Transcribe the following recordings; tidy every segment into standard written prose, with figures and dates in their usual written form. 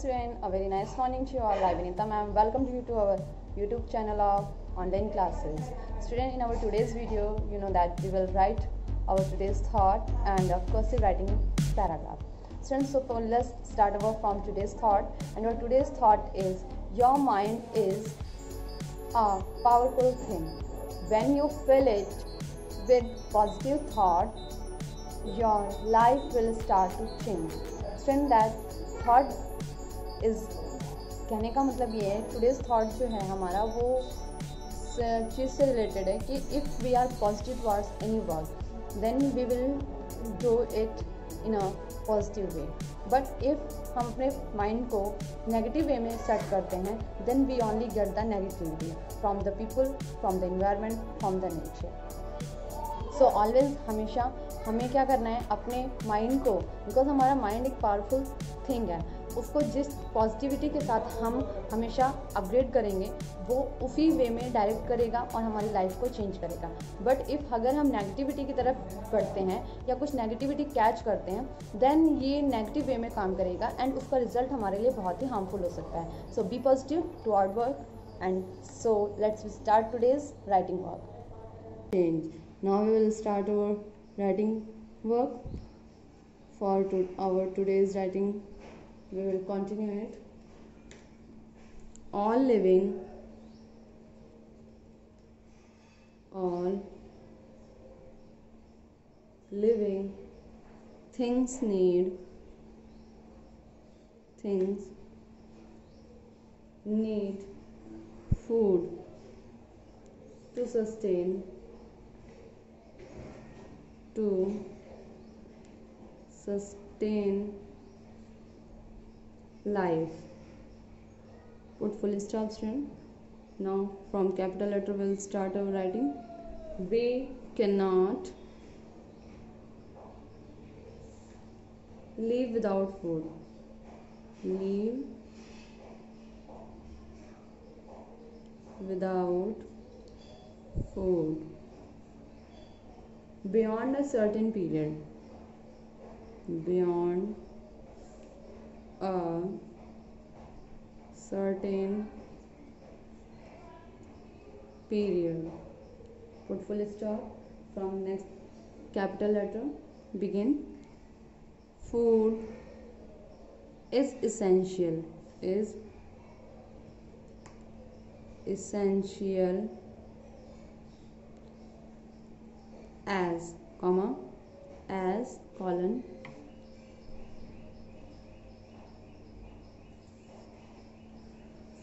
student, a very nice morning to you all. I'm Vinita ma'am. Welcome to you to our YouTube channel of online classes. Student, in our today's video, you know that we will write our today's thought and cursive writing paragraph. Students, so let's start our from today's thought. And our today's thought is, your mind is a powerful thing. When you fill it with positive thought, your life will start to change. Student, that thought is, कहने का मतलब ये है, today's thought जो है हमारा वो चीज़ से रिलेटेड है कि if we are positive towards any work, then we will do it in a positive way. But if हम अपने माइंड को नेगेटिव वे में सेट करते हैं, then we only get the negativity from the people, from the environment, from the nature. So always हमेशा हमें क्या करना है, अपने माइंड को, बिकॉज हमारा माइंड एक पावरफुल थिंग है, उसको जिस पॉजिटिविटी के साथ हम हमेशा अपग्रेड करेंगे वो उसी वे में डायरेक्ट करेगा और हमारी लाइफ को चेंज करेगा. बट इफ़ अगर हम नेगेटिविटी की तरफ बढ़ते हैं या कुछ नेगेटिविटी कैच करते हैं, देन ये नेगेटिव वे में काम करेगा एंड उसका रिजल्ट हमारे लिए बहुत ही हार्मफुल हो सकता है. So be positive to our work and so let's start today's writing work. Now we will start our writing work. For our today's writing, we will continue it. All living things need food to sustain life. Put full stop, student. Now from capital letter we'll start our writing. We cannot live without food. Live without food. Beyond a certain period. Beyond a certain period. Put full stop. From next capital letter begin. Food is essential. Is essential as, comma, as, colon,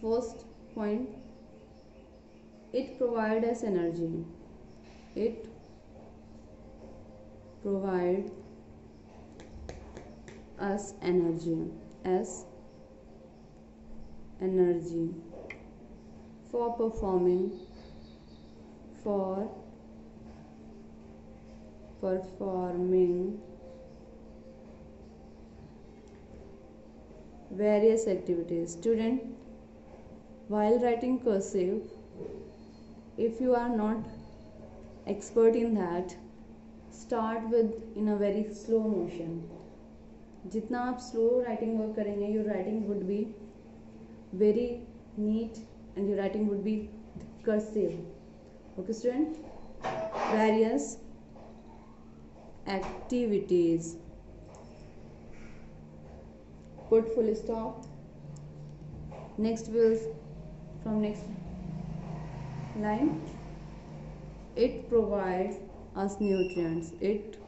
first point, it provides us energy. It provides us energy. As energy for performing various activities. Student, while writing cursive, if you are not expert in that, start with in a very slow motion. जितना आप slow writing work करेंगे, your writing would be very neat and your writing would be cursive. Okay student, various activities. Put full stop. Next will from next line, it provides us nutrients. It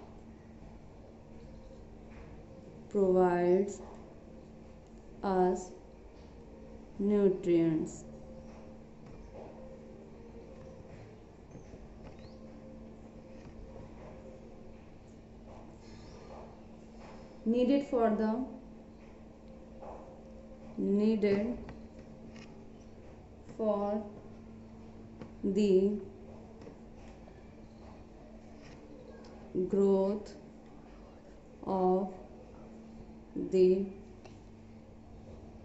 provides us nutrients. Needed for the growth of the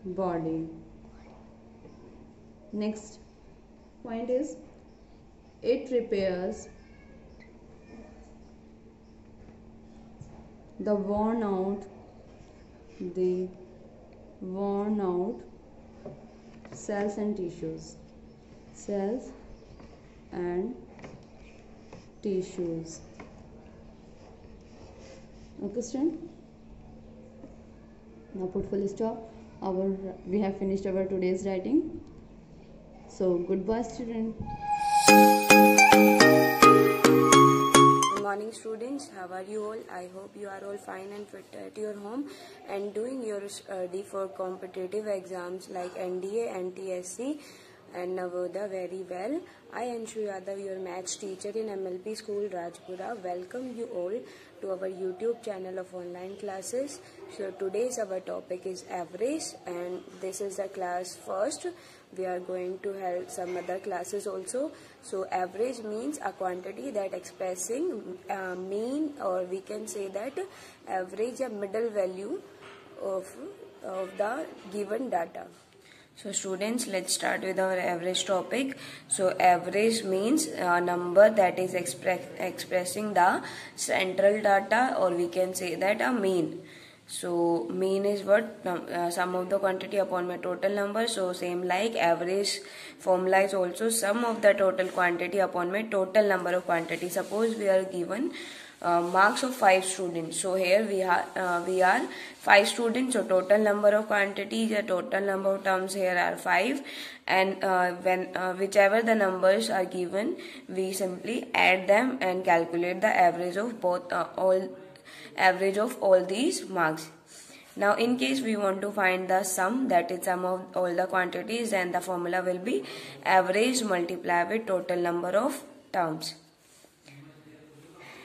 body. Next point is, it repairs the worn out worn out cells and tissues. Cells and tissues. Okay, student. Now put full stop. We have finished our today's writing. So goodbye, student. Good morning, students. How are you all? I hope you are all fine and fit at your home and doing your study for competitive exams like NDA, NTSC and Navodaya very well. I Anshu Yadav, your maths teacher in MLP School Rajpura, welcome you all to our YouTube channel of online classes. So today's our topic is average, and this is the class first. We are going to have some other classes also. So average means a quantity that expressing mean, or we can say that average a middle value of the given data. So students, let's start with our average topic. So average means a number that is expressing the central data, or we can say that a mean. So mean is what? Sum of the quantity upon my total number. So same like average formula is also sum of the total quantity upon my total number of quantity. Suppose we are given marks of 5 students. So here we are 5 students. So total number of quantities, the total number of terms here are 5, and whichever the numbers are given, we simply add them and calculate the average of both all these marks. Now in case we want to find the sum, that is sum of all the quantities, then the formula will be average multiplied with total number of terms.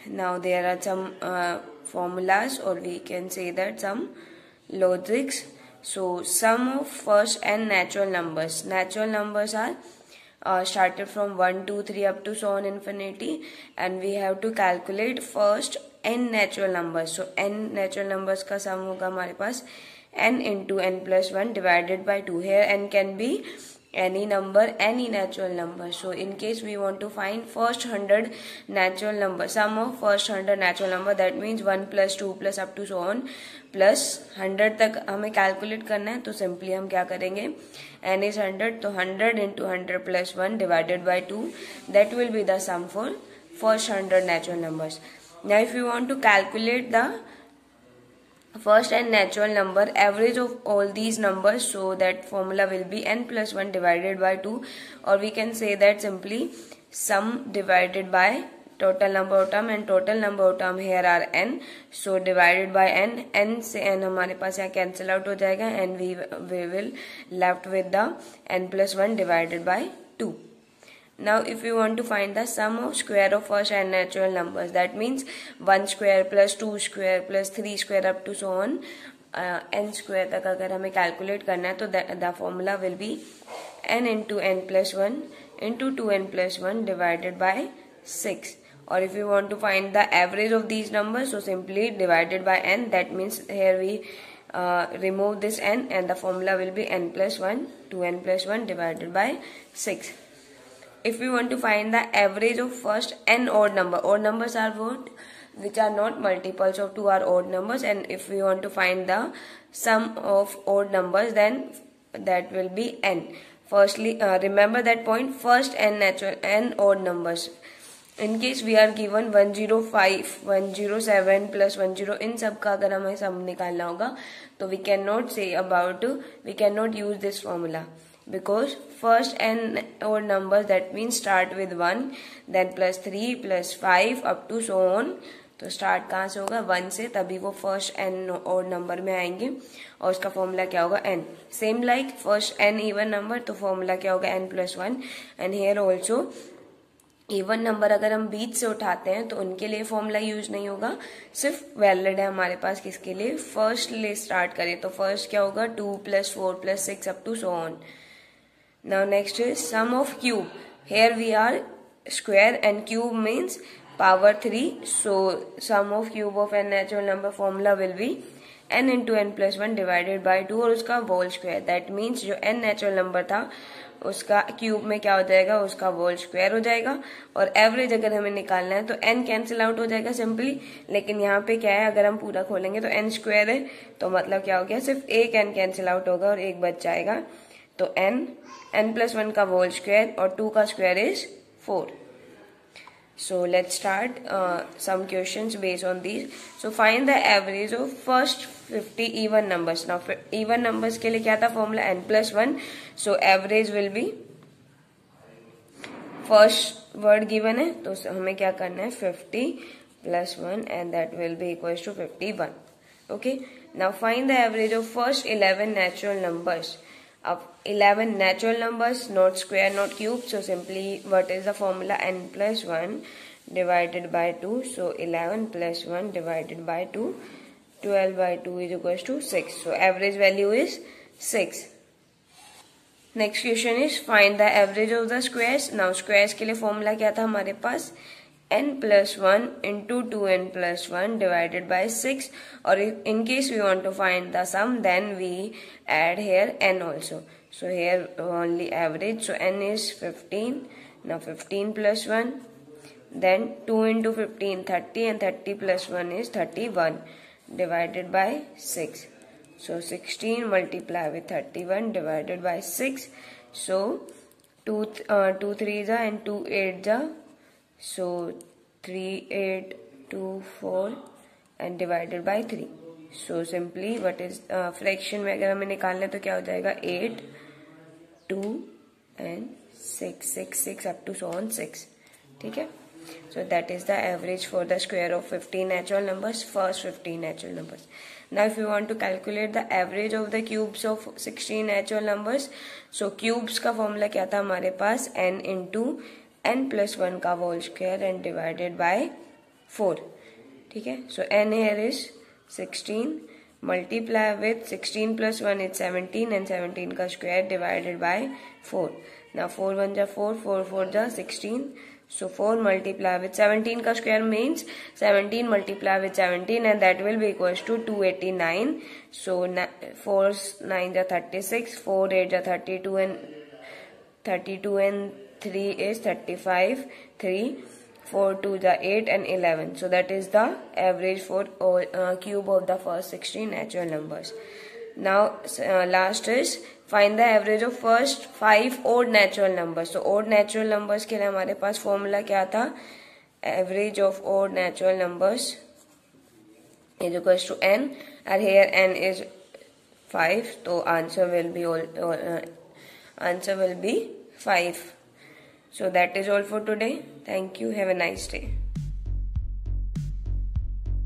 Now there are some formulas, or we can say that some logics. So sum of first n natural numbers. Natural numbers are started from 1, 2, 3 up to so on infinity, and we have to calculate first n natural numbers. So n natural numbers का sum होगा हमारे पास n into n plus 1 divided by 2. Here n can be any number, any natural number. So in case we want to find first 100 natural number, sum of first 100 natural number, that means 1 plus 2 plus up to so on plus 100 तक हमें calculate करना है. तो simply हम क्या करेंगे, n is 100, तो 100 into 100 plus 1 divided by 2, that will be the sum for first 100 natural numbers. Now if you want to calculate the first n natural number, average of all these numbers, so that formula will be n plus 1 divided by 2, or we can say that simply sum divided by total number of term, and total number of term here are n, so divided by n. n से n हमारे पास यहाँ cancel out हो जाएगा, and we will left with the n plus 1 divided by 2. Now if you want to find the sum of square of first n natural numbers, that means 1 square plus 2 square plus 3 square up to so on n square तक अगर हमें calculate करना है, तो the formula will be n into n plus 1 into 2n plus 1 divided by 6. Or if you want to find the average of these numbers, so simply divided by n, that means here we remove this n, and the formula will be n plus 1 2n plus 1 divided by 6. If we want to find the average of first n odd numbers are what? Which are not multiples of 2 are odd numbers, and if we want to find the sum of odd numbers, then that will be n. Firstly, remember that point, first n odd numbers. In case we are given 105, 107 plus 10, इन सब का अगर हमें sum निकालना होगा, तो we cannot use this formula. Because first n odd numbers, that means start with 1, then plus 3 plus 5 up to so on. तो start कहाँ से होगा, 1 से, तभी वो first n odd number में आएंगे, और उसका formula क्या होगा, n. Same like first n even number, तो formula क्या होगा, n plus 1. And here also even number अगर हम बीच से उठाते हैं तो उनके लिए फॉर्मूला यूज नहीं होगा, सिर्फ वैलिड है हमारे पास किसके लिए, फर्स्ट ले स्टार्ट करें तो फर्स्ट क्या होगा, 2 plus 4 plus 6 up to so on. Now next is sum of cube. Here we are square and cube means power 3. So sum of cube of n natural number formula will be n into n plus 1 divided by 2 और उसका whole square. That means जो n natural number था उसका cube में क्या हो जाएगा, उसका होल स्क्वायर हो जाएगा। और एवरेज अगर हमें निकालना है तो n कैंसिल आउट हो जाएगा सिंपली, लेकिन यहाँ पे क्या है, अगर हम पूरा खोलेंगे तो n स्क्वायर है, तो मतलब क्या हो गया, सिर्फ एक n कैंसिल आउट होगा और एक बच जाएगा। तो n प्लस 1 का होल स्क्वायर और 2 का square is 4। So let's start some questions based on these. So find the average of first 50 even numbers. Now even numbers के लिए क्या था formula, n plus 1. So average will be, first word given है तो हमें क्या करना है, 50 plus 1 and that will be equals to 51. Okay. Now find the average of first 11 natural numbers. Of 11 natural numbers, not square, not cube. So simply what is the formula, n plus 1 divided by 2. So 11 plus 1 divided by 2, 12 by 2 is equals to 6. So average value is 6. Next question is find the average of the squares. Now squares के लिए formula क्या था हमारे पास, n plus 1 into 2n plus 1 divided by 6, or in case we want to find the sum then we add here n also. So here only average, so n is 15. Now 15 plus 1, then 2 into 15 30, and 30 plus 1 is 31 divided by 6. So 16 multiply with 31 divided by 6. So 2 3s are and 2 8s are. So 3 8 2 4 and divided by 3. So simply what is fraction में अगर हमें निकालना है तो क्या हो जाएगा, 8 2 and 6 6 6 up to so on 6. ठीक है. So that is the average for the square of 15 natural numbers, first 15 natural numbers. Now if you want to calculate the average of the cubes of 16 natural numbers, so cubes का formula क्या था हमारे पास, n into n plus 1 का whole square and divided by 4. ठीक है. So n here is 16 multiply with 16 plus 1 is 17 and 17 का square divided by 4. Now 4 1 जा 4, 4 4 जा 16. So 4 multiply with 17 का square means 17 multiply with 17 and that will be equals to 289. So 4 9 जा 36, 4 8 जा 32 and 3 is 35, 3 4 2 जा 8 and 11. So that is the average for all cube of the first 16 natural numbers. Now last is find the average of first 5 odd natural numbers. So odd natural numbers के लिए हमारे पास formula क्या था, average of odd natural numbers is equals to n, and here n is 5, so answer will be 5. So that is all for today. Thank you. Have a nice day.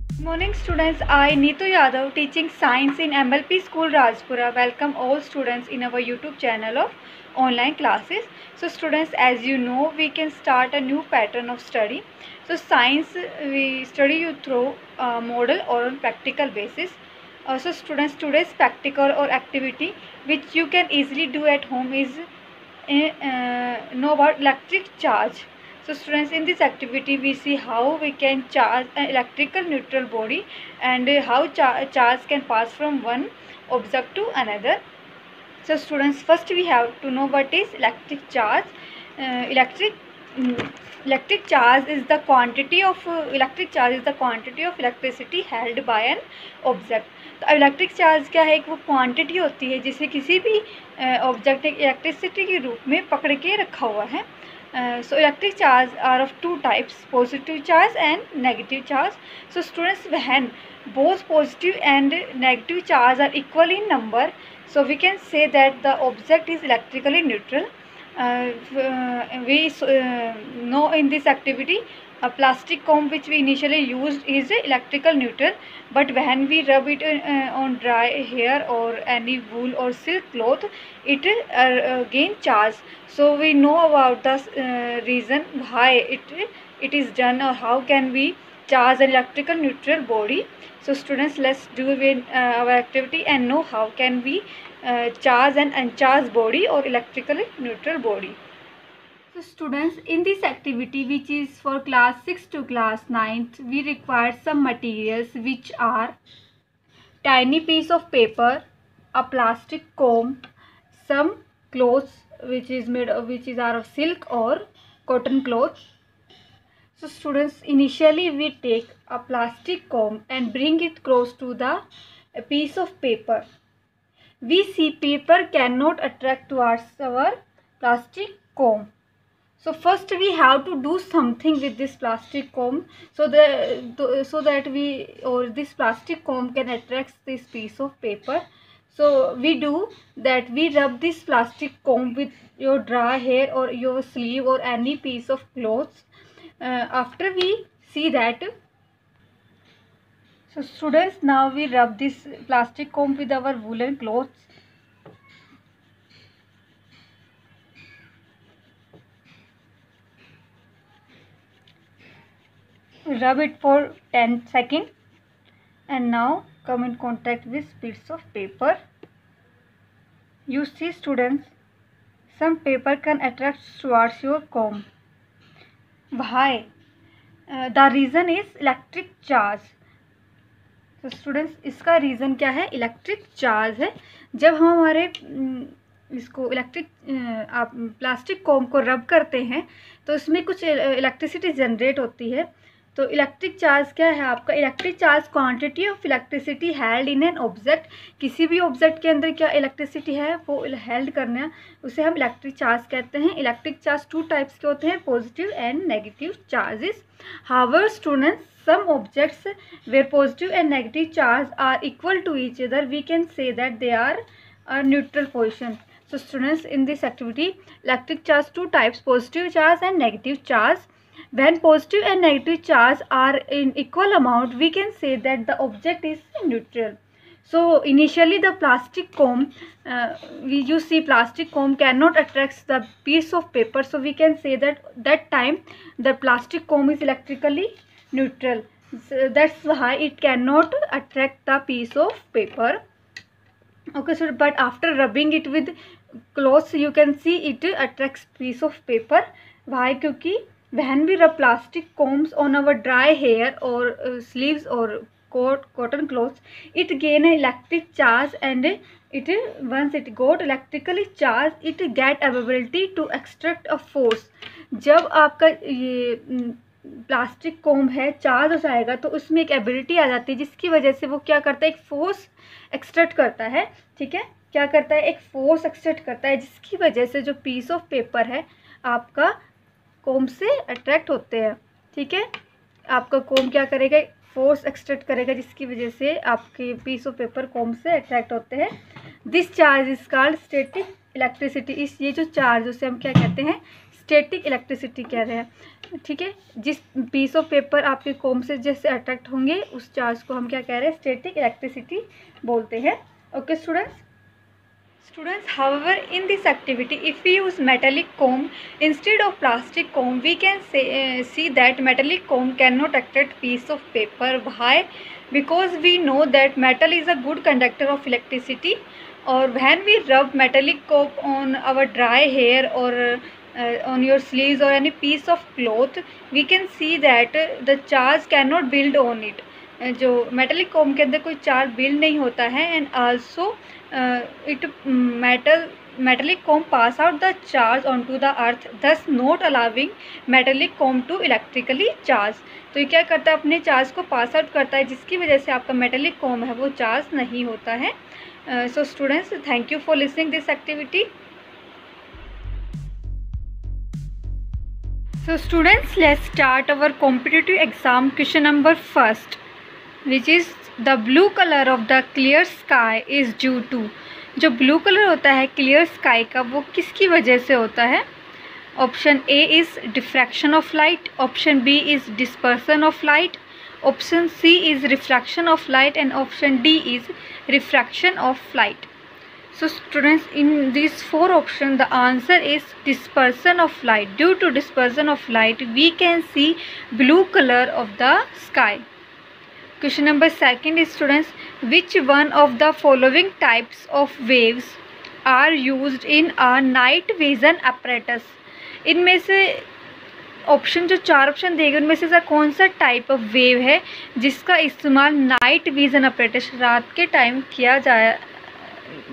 Good morning students, I Neetu Yadav teaching science in MLP School Rajpura. Welcome all students in our YouTube channel of online classes. So students, as you know, we can start a new pattern of study. So science we study you through model or on practical basis. So students, today's practical or activity which you can easily do at home is know about electric charge. So students, in this activity we see how we can charge an electrical neutral body and how charge can pass from one object to another. So students, first we have to know what is electric charge. Electric charge is the quantity of electricity held by an object. तो electric charge क्या है, एक वो quantity होती है जिसे किसी भी ऑब्जेक्ट इलेक्ट्रिसिटी के रूप में पकड़ के रखा हुआ है. So electric charge are of two types, positive charge and negative charge. So students, when both positive and negative charge are equal in number, so we can say that the object is electrically neutral. We know in this activity a plastic comb which we initially used is electrical neutral, but when we rub it on dry hair or any wool or silk cloth, it gain charge. So we know about the reason why it is done, or how can we charge an electrical neutral body. So students, let's do our activity and know how can we charge an uncharged body or electrically neutral body. So students, in this activity which is for class 6 to class 9th, we require some materials which are tiny piece of paper, a plastic comb, some cloths which is out of silk or cotton cloth. So students, initially we take a plastic comb and bring it close to a piece of paper. We see paper cannot attract towards our plastic comb. So first we have to do something with this plastic comb so that this plastic comb can attract this piece of paper. So we do that, we rub this plastic comb with your dry hair or your sleeve or any piece of clothes. After we see that, so students, now we rub this plastic comb with our woolen clothes. Rub it for 10 seconds and now come in contact with piece of paper. You see students, some paper can attract towards your comb. Why? The reason is electric charge. तो students, इसका reason क्या है? Electric charge है. जब हम हमारे इसको plastic comb को रब करते हैं तो इसमें कुछ इलेक्ट्रिसिटी जनरेट होती है. तो इलेक्ट्रिक चार्ज क्या है आपका? Electric charge quantity of electricity held in an object. किसी भी ऑब्जेक्ट के अंदर क्या इलेक्ट्रिसिटी है वो हेल्ड करना, उसे हम इलेक्ट्रिक चार्ज कहते हैं. इलेक्ट्रिक चार्ज 2 टाइप्स के होते हैं, positive and negative charges. However students, some objects where positive and negative charge are equal to each other, we can say that they are a neutral position. So students, in this activity, electric charge 2 types, positive charge and negative charge. When positive and negative charge are in equal amount, we can say that the object is neutral. So initially the plastic comb, you see plastic comb cannot attract the piece of paper, so we can say that time the plastic comb is electrically neutral. So that's why it cannot attract the piece of paper. Okay, so but after rubbing it with cloths, you can see it attracts piece of paper. Why? क्योंकि when we rub plastic combs on our dry hair or sleeves or cotton clothes, it gain an electric charge, and once it got electrically charged, it get ability to extract a force. जब आपका ये plastic कोम है charge हो जाएगा तो उसमें एक ability आ जाती है जिसकी वजह से वो क्या करता है, एक फोर्स एक्सट्रैक्ट करता है. ठीक है, क्या करता है? एक फोर्स एक्सट्रैक्ट करता है जिसकी वजह से जो पीस ऑफ पेपर है आपका कोम से अट्रैक्ट होते हैं. ठीक है, आपका कोम क्या करेगा? फोर्स एक्सट्रैक्ट करेगा जिसकी वजह से आपके पीस ऑफ पेपर कोम से अट्रैक्ट होते हैं. This charge is called static electricity. ये जो चार्ज उसे हम क्या कहते हैं? स्टैटिक इलेक्ट्रिसिटी कह रहे हैं. ठीक है, जिस पीस ऑफ पेपर आपके कोम से जैसे अट्रैक्ट होंगे उस चार्ज को हम क्या कह रहे हैं? स्टैटिक इलेक्ट्रिसिटी बोलते हैं. Okay students, however, in this activity, if we use metallic comb instead of plastic comb, we can see that metallic comb cannot attract piece of paper. Why? Because we know that metal is a good conductor of electricity, or when we rub metallic comb on our dry hair or on your sleeves or any piece of cloth, we can see that the charge cannot build on it. जो metallic कोम के अंदर कोई charge build नहीं होता है. And also it metallic comb pass out the charge onto the earth, thus not allowing metallic comb to electrically charge. तो ये क्या करता है? अपने चार्ज को पास आउट करता है जिसकी वजह से आपका मेटलिक कॉम है वो चार्ज नहीं होता है. So students, thank you for listening this activity. So students, let's start our competitive exam question number first, which is the blue color of the clear sky is due to. जो blue colour होता है clear sky का वो किसकी वजह से होता है? Option A is diffraction of light, option B is dispersion of light, option C is refraction of light, and option D is refraction of light. So students, in these 4 options, the answer is dispersion of light. Due to dispersion of light, we can see blue color of the sky. Question number 2 is, students, which one of the following types of waves are used in a night vision apparatus? इनमें से option जो 4 option देंगे उनमें से कौन सा type of wave है जिसका इस्तेमाल नाइट विजन अपरेटस रात के टाइम किया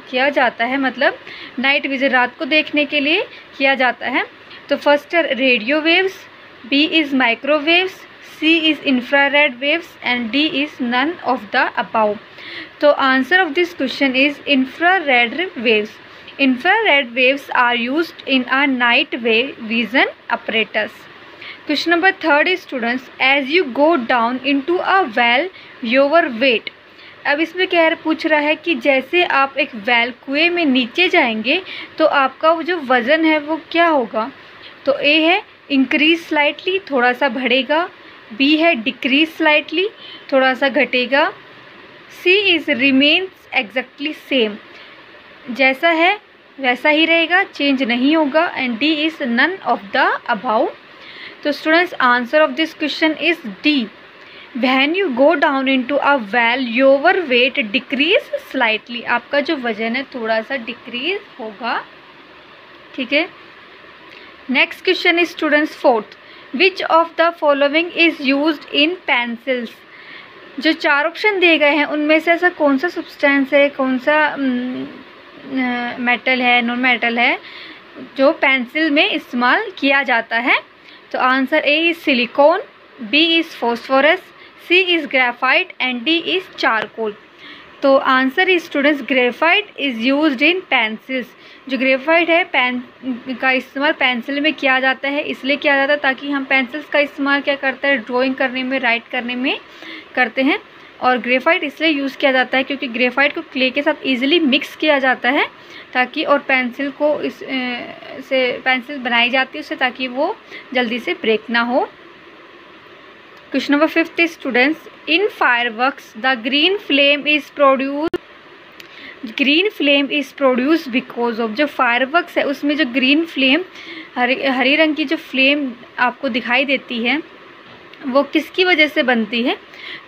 किया जाता है, मतलब नाइट विजन रात को देखने के लिए किया जाता है। तो फर्स्ट है radio waves, B is microwaves, C is infrared waves and D is none of the above. तो answer of this question is infrared waves. Infrared waves are used in a night vision apparatus. Question number 3 is students, as you go down into a well, your weight. अब इसमें पूछ रहा है कि जैसे आप एक वेल कुएं में नीचे जाएंगे तो आपका वो जो वज़न है वो क्या होगा। तो ए है इंक्रीज स्लाइटली, थोड़ा सा बढ़ेगा, बी है डिक्रीज स्लाइटली, थोड़ा सा घटेगा, C is remains exactly same, जैसा है वैसा ही रहेगा, चेंज नहीं होगा, and D is none of the above. तो students answer of this question is D. When you go down into a well your weight decreases slightly, आपका जो वजन है थोड़ा सा डिक्रीज होगा। ठीक है, next question is students fourth, which of the following is used in pencils. जो 4 ऑप्शन दिए गए हैं उनमें से ऐसा कौन सा सब्सटेंस है, कौन सा मेटल है, नॉन मेटल है जो पेंसिल में इस्तेमाल किया जाता है। तो answer A is silicon, B is phosphorus, C is graphite and D is charcoal. तो answer is students graphite is used in pencils. जो ग्रेफाइट है पेन का इस्तेमाल पेंसिल में किया जाता है, इसलिए किया जाता है ताकि हम पेंसिल्स का इस्तेमाल क्या करते हैं, ड्राइंग करने में, राइट करने में करते हैं। और ग्रेफाइट इसलिए यूज़ किया जाता है क्योंकि ग्रेफाइट को क्ले के साथ इजीली मिक्स किया जाता है ताकि, और पेंसिल को से पेंसिल बनाई जाती है उससे ताकि वो जल्दी से ब्रेक ना हो। Question number 5 is students, in fireworks the green flame is produce because of. जो फायरवर्क्स है उसमें जो ग्रीन फ्लेम, हरी रंग की जो फ्लेम आपको दिखाई देती है वो किसकी वजह से बनती है।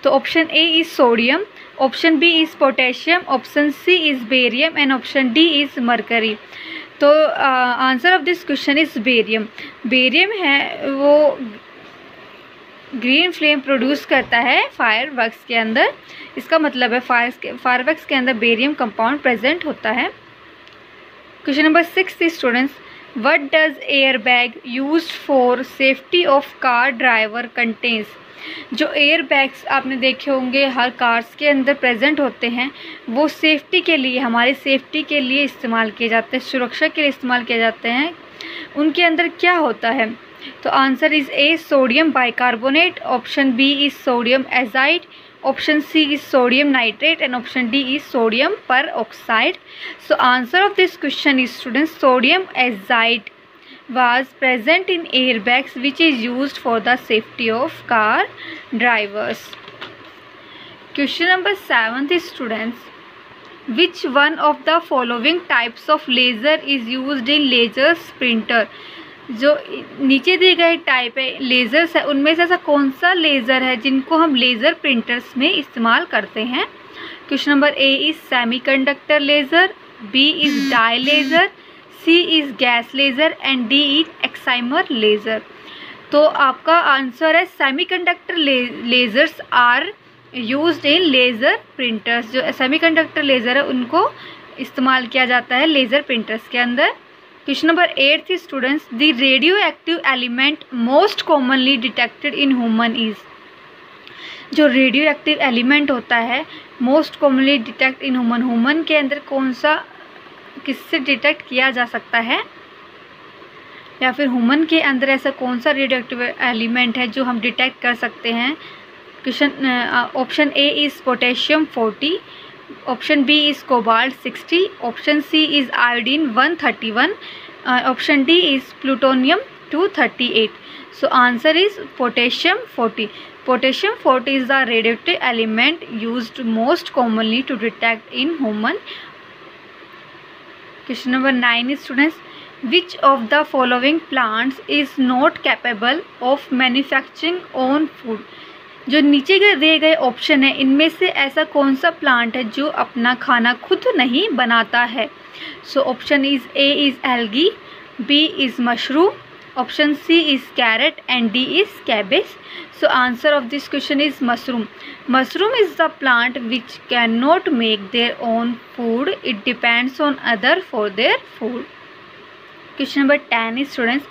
तो option A is sodium, option B is potassium, option C is barium and option D is mercury. तो answer of this question is barium. Barium है वो ग्रीन फ्लेम प्रोड्यूस करता है फायरवर्क्स के अंदर, इसका मतलब है फायरवर्क्स के अंदर बेरियम कंपाउंड प्रेजेंट होता है। Question number 6 is students, what does air bag used for safety of car driver contains. जो एयर बैग्स आपने देखे होंगे हर कार्स के अंदर प्रेजेंट होते हैं, वो सेफ्टी के लिए, हमारी सेफ्टी के लिए इस्तेमाल किए जाते हैं, सुरक्षा के लिए इस्तेमाल किए जाते हैं। उनके अंदर क्या होता है। तो answer is A sodium bicarbonate, option B is sodium azide, option C is sodium nitrate and option D is sodium peroxide. So answer of this question is students sodium azide was present in airbags which is used for the safety of car drivers. Question number 7 is students, which one of the following types of laser is used in laser printer। जो नीचे दिए गए type है lasers है उनमें से ऐसा कौन सा लेज़र है जिनको हम लेज़र प्रिंटर्स में इस्तेमाल करते हैं। Question number A is semiconductor laser, B is dye laser, C is gas laser and D is excimer laser. तो आपका आंसर है semiconductor lasers are used in laser printers. जो सेमीकंडक्टर लेज़र है उनको इस्तेमाल किया जाता है लेज़र प्रिंटर्स के अंदर। क्वेश्चन नंबर 8 थी students, the radio active element most commonly detected in human is. जो रेडियो एक्टिव एलिमेंट होता है most commonly detect in human के अंदर कौन सा, किससे डिटेक्ट किया जा सकता है, या फिर ह्यूमन के अंदर ऐसा कौन सा रेडियो एक्टिव एलिमेंट है जो हम डिटेक्ट कर सकते हैं। Question option A is potassium 40, option B is cobalt 60, option C is iodine 131, option D is plutonium 238। So answer is potassium 40। Potassium 40 is the radioactive element used most commonly to detect in human. Question number 9 is students, which of the following plants is not capable of manufacturing own food। जो नीचे दिए गए option है इनमें से ऐसा कौन सा प्लांट है जो अपना खाना खुद नहीं बनाता है। So option is A is algae, B is mushroom, Option C is carrot and D is cabbage. So answer of this question is mushroom. Mushroom is the plant which cannot make their own food. It depends on other for their food. Question number 10 is students,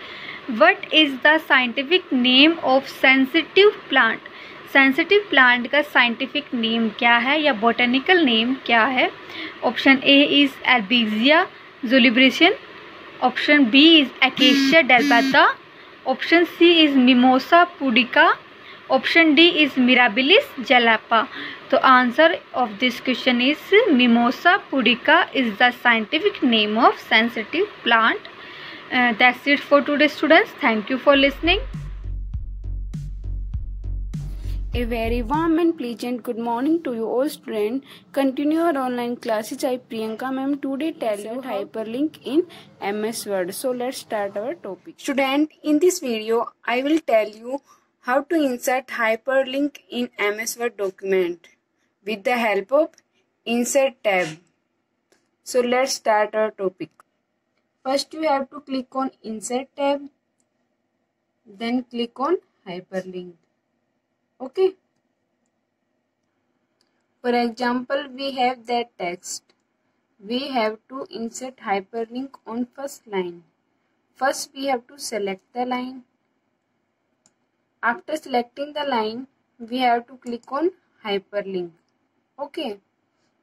what is the scientific name of sensitive plant? Sensitive plant का scientific name क्या है या botanical name क्या है? Option A is Albizia julibrissin, option B is Acacia dealbata, option C is Mimosa pudica, option D is Mirabilis jalapa. तो answer of this question is Mimosa pudica is the scientific name of sensitive plant. That's it for today students. Thank you for listening. A very warm and pleasant good morning to you all students. Continue our online classes. I Priyanka ma'am today tell you hyperlink in MS Word. So let's start our topic. Student, in this video I will tell you how to insert hyperlink in MS Word document with the help of Insert tab. So let's start our topic. First you have to click on Insert tab, then click on Hyperlink. Okay. For example, we have that text. We have to insert hyperlink on first line. First we have to select the line. After selecting the line, we have to click on hyperlink. Okay.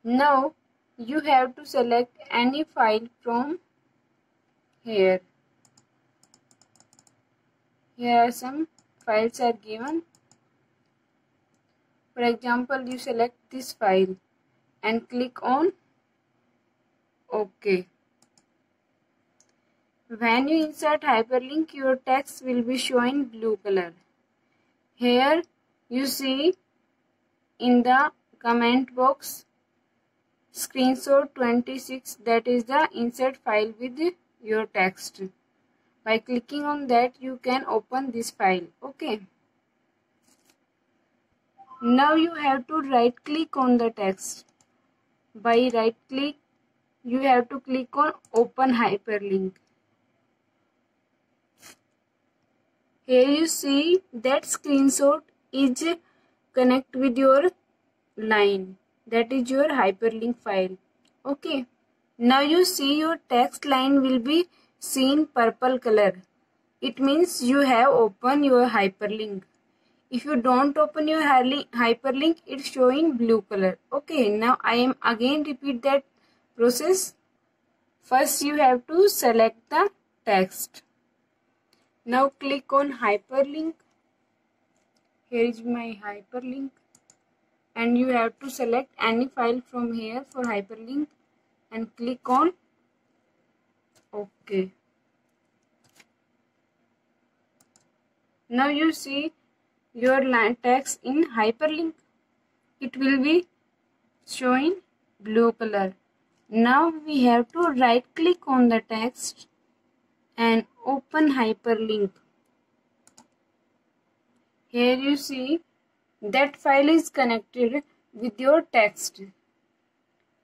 Now you have to select any file from here. Here are some files are given. For example, you select this file and click on OK. When you insert hyperlink, your text will be showing blue color. Here you see in the comment box screenshot 26, that is the insert file with your text. By clicking on that, you can open this file. Okay. Now you have to right click on the text. By right click, you have to click on open hyperlink. Here you see that screenshot is connect with your line. That is your hyperlink file. Okay. Now you see your text line will be seen purple color. It means you have opened your hyperlink. If you don't open your hyperlink, it's showing blue color. Okay, now I am again repeat that process. First you have to select the text. Now click on hyperlink. Here is my hyperlink. And you have to select any file from here for hyperlink and click on OK. Now you see your line text in hyperlink. It will be showing blue color. Now we have to right click on the text and open hyperlink. Here you see that file is connected with your text.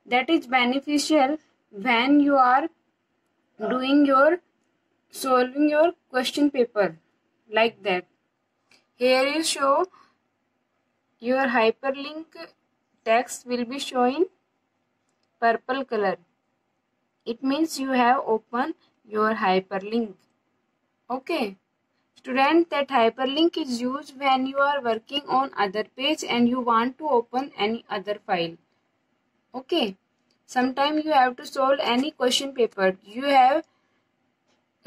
That is beneficial when you are solving your question paper like that. Here you show your hyperlink text will be showing purple color. It means you have opened your hyperlink. Okay. Student, that hyperlink is used when you are working on other page and you want to open any other file. Okay. Sometimes you have to solve any question paper. You have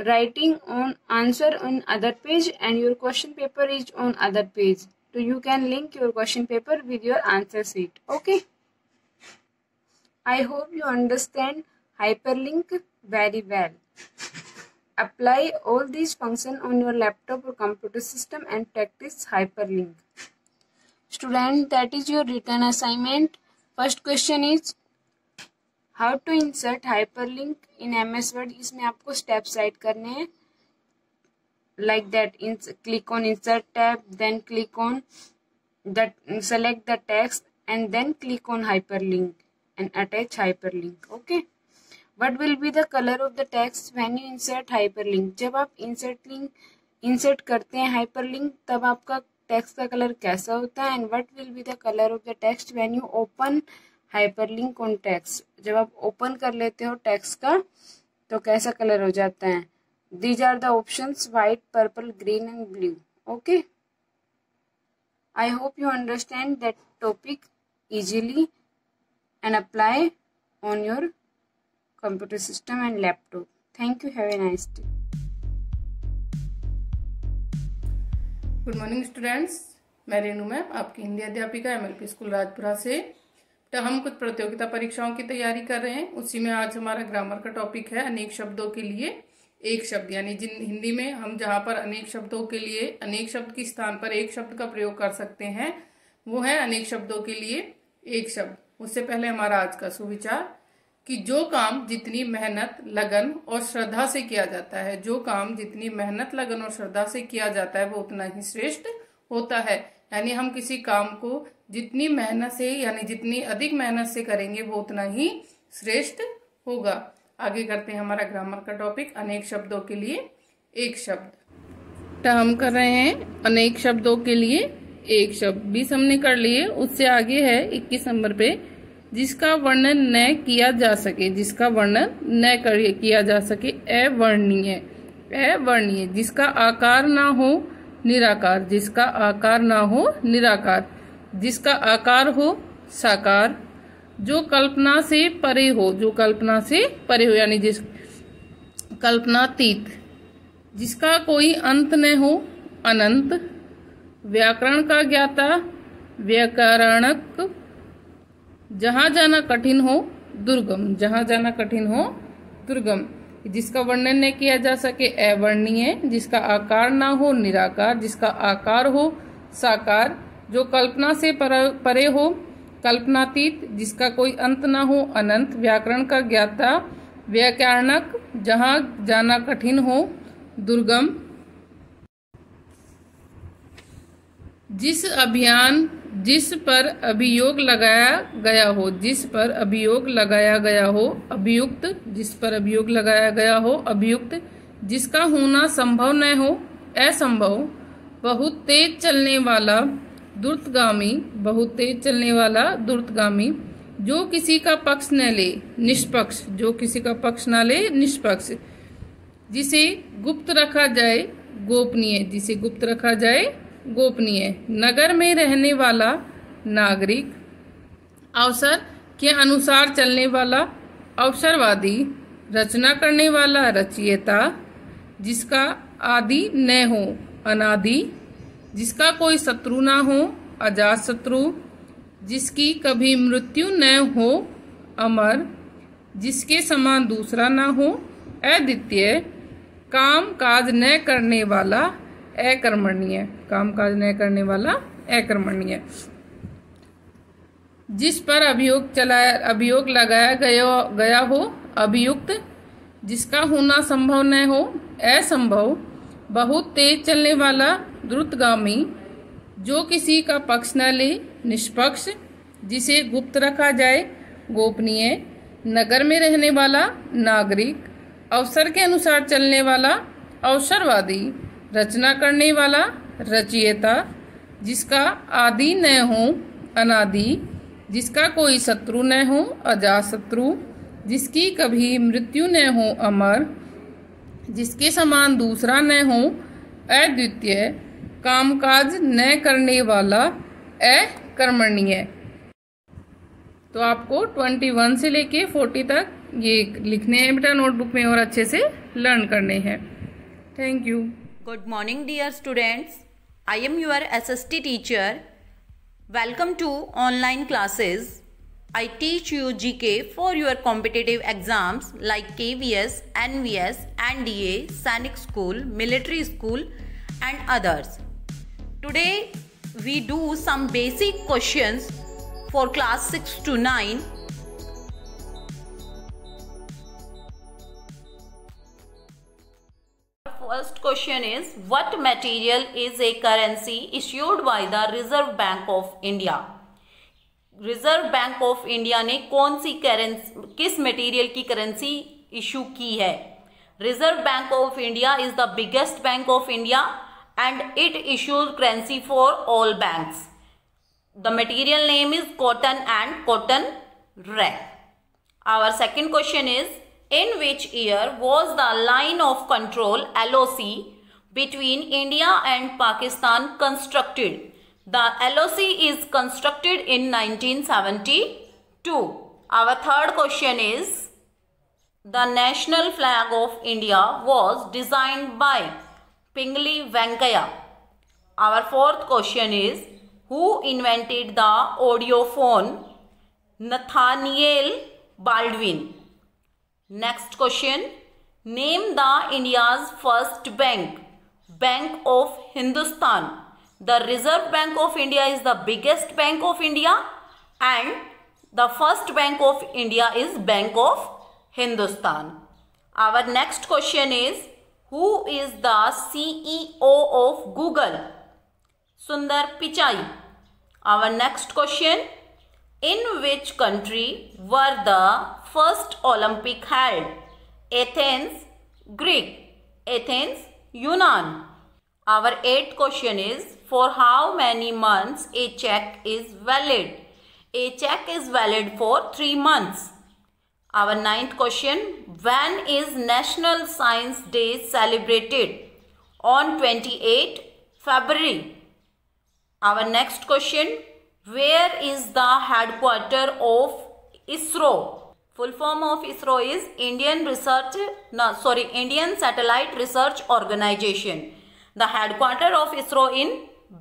writing on answer on other page and your question paper is on other page. So you can link your question paper with your answer sheet. Okay. I hope you understand hyperlink very well. Apply all these functions on your laptop or computer system and practice hyperlink. Student, that is your written assignment. First question is how to insert hyperlink in MS Word. इसमें आपको steps write करने हैं. Like that, click on Insert tab, then click on select the text and then click on hyperlink and attach hyperlink. Okay. What will be the color of the text when you insert hyperlink? जब आप insert करते हैं hyperlink तब आपका text का colour कैसा होता है? And what will be the colour of the text when you open hyperlink on text? जब आप ओपन कर लेते हो टेक्स्ट का तो कैसा कलर हो जाता है? These are the options white, purple, green and blue. Okay, I hope you understand that topic easily and apply on your computer system and laptop. Thank you. Have a nice day. Good morning students, मैं Renu ma'am आपकी हिंदी अध्यापिका MLP school Rajpura से. तो हम कुछ प्रतियोगिता परीक्षाओं की तैयारी कर रहे हैं. उसी में आज हमारा ग्रामर का टॉपिक है अनेक शब्दों के लिए एक शब्द. यानी जिन हिंदी में हम जहाँ पर अनेक शब्दों के लिए अनेक शब्द के स्थान पर एक शब्द का प्रयोग कर सकते हैं वो है अनेक शब्दों के लिए एक शब्द. उससे पहले हमारा आज का सुविचार कि जो काम जितनी मेहनत, लगन और श्रद्धा से किया जाता है, जो काम जितनी मेहनत, लगन और श्रद्धा से किया जाता है वो उतना ही श्रेष्ठ होता है. यानी हम किसी काम को जितनी मेहनत से यानी जितनी अधिक मेहनत से करेंगे वो उतना ही श्रेष्ठ होगा. आगे करते हैं हमारा ग्रामर का टॉपिक अनेक शब्दों के लिए एक शब्द. तो हम कर रहे हैं अनेक शब्दों के लिए एक शब्द. 20 हमने कर लिए. उससे आगे है 21 नंबर पे जिसका वर्णन न किया जा सके. जिसका वर्णन न किया जा सके अवर्णीय. अवर्णीय जिसका आकार ना हो निराकार. जिसका आकार ना हो निराकार. जिसका आकार हो साकार. जो कल्पना से परे हो. जो कल्पना से परे हो यानी जिस कल्पनातीत. जिसका कोई अंत न हो अनंत. व्याकरण का ज्ञाता व्याकरणक. जहां जाना कठिन हो दुर्गम. जहां जाना कठिन हो दुर्गम. जिसका वर्णन न किया जा सके अवर्णीय. जिसका आकार ना हो निराकार. जिसका आकार हो साकार. जो कल्पना से परे हो कल्पनातीत. जिसका कोई अंत ना हो अनंत. व्याकरण का ज्ञाता व्याकरणक. जहां जाना कठिन हो दुर्गम. जिस पर अभियोग लगाया गया हो. जिस पर अभियोग लगाया गया हो अभियुक्त. जिस पर अभियोग लगाया गया हो अभियुक्त. जिसका होना संभव न हो असंभव. बहुत तेज चलने वाला द्रुतगामी. बहुत तेज चलने वाला द्रुतगामी. जो किसी का पक्ष न ले निष्पक्ष. जो किसी का पक्ष न ले निष्पक्ष. जिसे गुप्त रखा जाए गोपनीय. जिसे गुप्त रखा जाए गोपनीय. नगर में रहने वाला नागरिक. अवसर के अनुसार चलने वाला अवसरवादी. रचना करने वाला रचयिता. जिसका आदि न हो अनादि. जिसका कोई शत्रु ना हो अजात शत्रु. जिसकी कभी मृत्यु न हो अमर. जिसके समान दूसरा ना हो अद्वितीय. काम काज न करने वाला अकर्मण्य. काम काज न करने वाला अकर्मण्य. जिस पर अभियोग लगाया गया हो अभियुक्त. जिसका होना संभव न हो असंभव. बहुत तेज चलने वाला द्रुतगामी. जो किसी का पक्ष न ले निष्पक्ष. जिसे गुप्त रखा जाए गोपनीय. नगर में रहने वाला नागरिक. अवसर के अनुसार चलने वाला अवसरवादी. रचना करने वाला रचयिता. जिसका आदि न हो अनादि. जिसका कोई शत्रु न हो अजात शत्रु. जिसकी कभी मृत्यु न हो अमर. जिसके समान दूसरा न हो अद्वितीय. कामकाज न करने वाला अकर्मण्य. तो आपको 21 से लेके 40 तक ये लिखने हैं बेटा नोटबुक में और अच्छे से लर्न करने हैं. Thank you. Good morning dear students. I am your SST teacher. Welcome to online classes. I teach you GK for your competitive exams like KVS, NVS, NDA, Sainik School, Military School and others. Today we do some basic questions for class 6 to 9. First question is, what material is a currency issued by the Reserve Bank of India? Reserve bank of India ने कौन सी currency, किस material की currency issue की है? Reserve bank of India is the biggest bank of India and it issues currency for all banks. The material name is cotton and cotton rag. Our second question is, in which year was the line of control LOC between India and Pakistan constructed? The LOC is constructed in 1972. Our third question is, the national flag of India was designed by Pingali Venkaya. Our fourth question is, who invented the audiophone? Nathaniel Baldwin. Next question, name the India's first bank. Bank of Hindustan. The Reserve Bank of India is the biggest bank of India and the first bank of India is Bank of Hindustan. Our next question is, who is the CEO of Google? Sundar Pichai. Our next question, in which country were the first Olympic held? Athens, Greek. Athens, Yunnan. Our eighth question is, for how many months a check is valid? A check is valid for 3 months. Our ninth question, when is National Science Day celebrated? On 28 February. Our next question, where is the headquarter of ISRO? Full form of ISRO is Indian Satellite Research Organization. The headquarter of ISRO in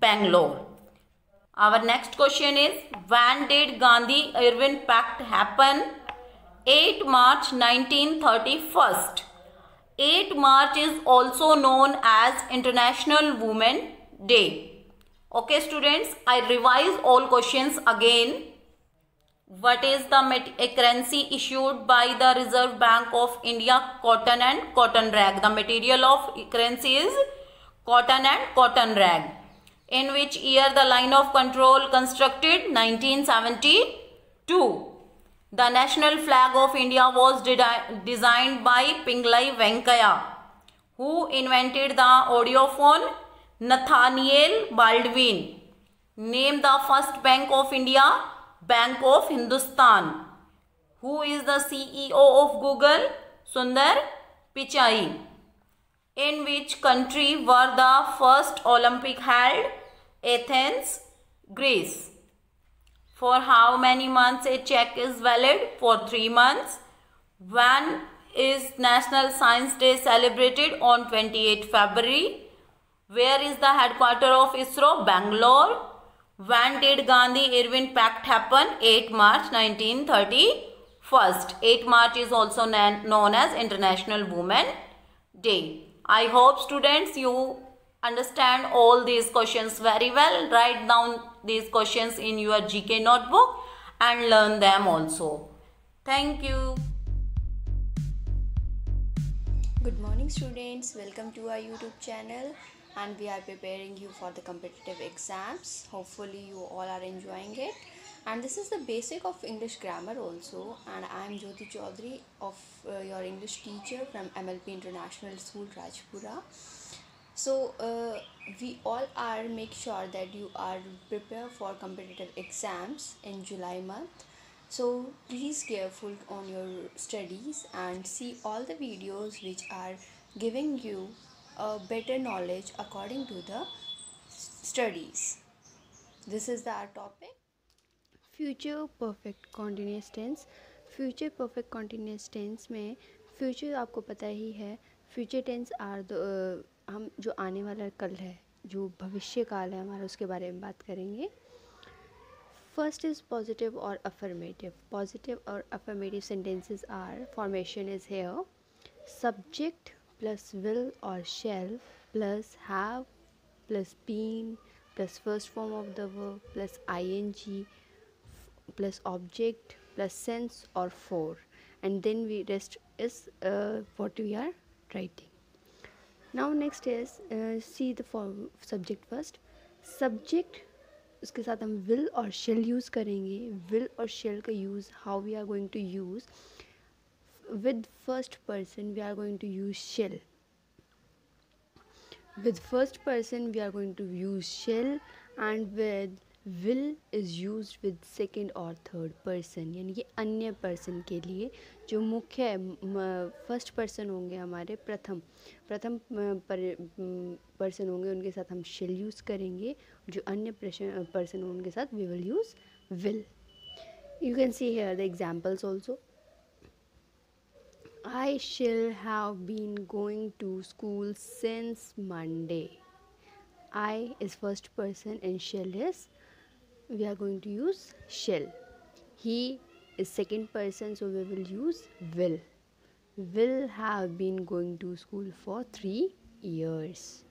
Bangalore. Our next question is, when did Gandhi-Irwin Pact happen? 8 March 1931. 8 March is also known as International Women's Day. Okay students, I revise all questions again. What is the currency issued by the Reserve Bank of India? Cotton and cotton rag. The material of currency is cotton and cotton rag. In which year the line of control constructed? 1972. The national flag of India was designed by Pingali Venkaya. Who invented the audiophone? Nathaniel Baldwin. Name the first bank of India. Bank of Hindustan. Who is the CEO of Google? Sundar Pichai. In which country were the first Olympic held? Athens, Greece. For how many months a check is valid? For 3 months. When is National Science Day celebrated? On 28 February. Where is the headquarters of ISRO? Bangalore. When did Gandhi-Irwin Pact happen? 8 March 1931. 8 March is also known as International Women's Day. I hope students you understand all these questions very well. Write down these questions in your GK notebook and learn them also. Thank you. Good morning students, welcome to our YouTube channel. And we are preparing you for the competitive exams. Hopefully you all are enjoying it. And this is the basic of English grammar also. And I am Jyoti Chaudhary of your English teacher from MLP International School, Rajpura. So we all are make sure that you are prepared for competitive exams in July month. So please careful on your studies and see all the videos which are giving you a better knowledge according to the studies. This is our topic. Future perfect continuous tense. Future perfect continuous tense में future आपको पता ही है. Future tense are the हम जो आने वाला कल है, जो भविष्य काल है हमारा, उसके बारे में बात करेंगे. फर्स्ट इज़ पॉजिटिव और अफर्मेटिव. पॉजिटिव और affirmative sentences are, formation is here. Subject plus will or shall plus have plus been plus first form of the verb plus ing plus object plus sense or for, and then we rest is what we are writing. Now next is see the subject first. Subject उसके साथ हम will और shall use करेंगे. will और shall का use how we are going to use. With first person we are going to use shall. With first person we are going to use shall, and with will is used with second और third person, यानी कि अन्य person के लिए. जो मुख्य है first person होंगे हमारे प्रथम पर्सन होंगे, उनके साथ हम shall यूज़ करेंगे. जो अन्य पर्सन होंगे उनके साथ we will use will. You can see here the examples also. I shall have been going to school since Monday. I is first person and shall is, we are going to use shall. He is second person, so we will use will. Will have been going to school for 3 years.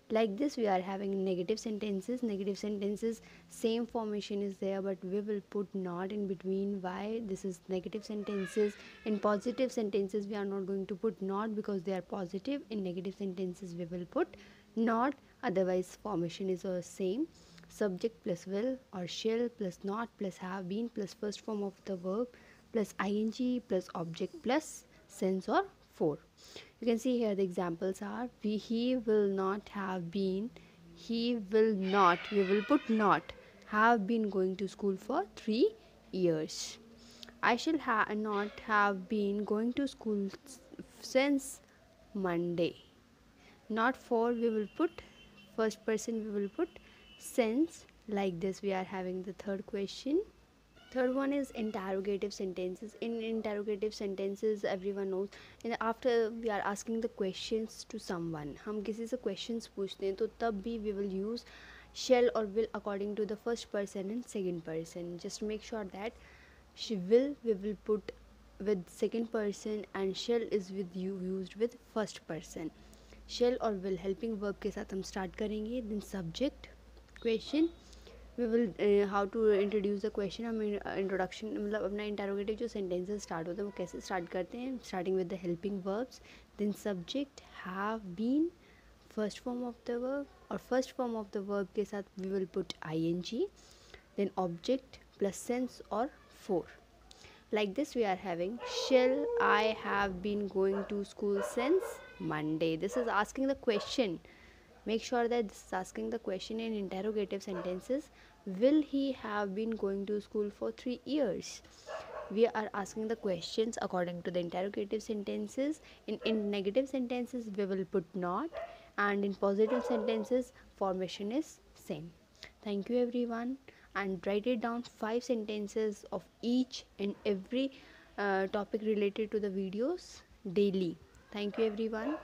Like this we are having negative sentences. Negative sentences, same formation is there, but we will put not in between. Why? This is negative sentences. In positive sentences we are not going to put not because they are positive. In negative sentences we will put not, otherwise formation is the same. Subject plus will or shall plus not plus have been plus first form of the verb plus ing plus object plus sense or for. You can see here the examples are he will not have been, he will not, we will put not, have been going to school for 3 years. I shall not have been going to school since Monday. Not for, we will put first person, we will put since. Like this we are having the third question. Third one is interrogative sentences. In interrogative sentences everyone knows, and after we are asking the questions to someone, हम किसी से questions पूछते हैं तो तब भी we will use shall or will according to the first person and second person. Just make sure that will we will put with second person and shall is with you used with first person. Shall और will helping verb के साथ हम start करेंगे. Then subject, question, we will how to introduce the question. हम introduction मतलब अपना interrogative जो sentences start होते हैं वो कैसे start करते हैं, starting with the helping verbs. Then subject, have been, first form of the verb और first form of the verb के साथ we will put ing. Then object plus sense or for. Like this we are having shall I have been going to school since Monday. This is asking the question. Make sure that this is asking the question. In interrogative sentences, will he have been going to school for 3 years? We are asking the questions according to the interrogative sentences. In negative sentences we will put not, and in positive sentences formation is same. Thank you everyone, and write it down 5 sentences of each and every topic related to the videos daily. Thank you everyone.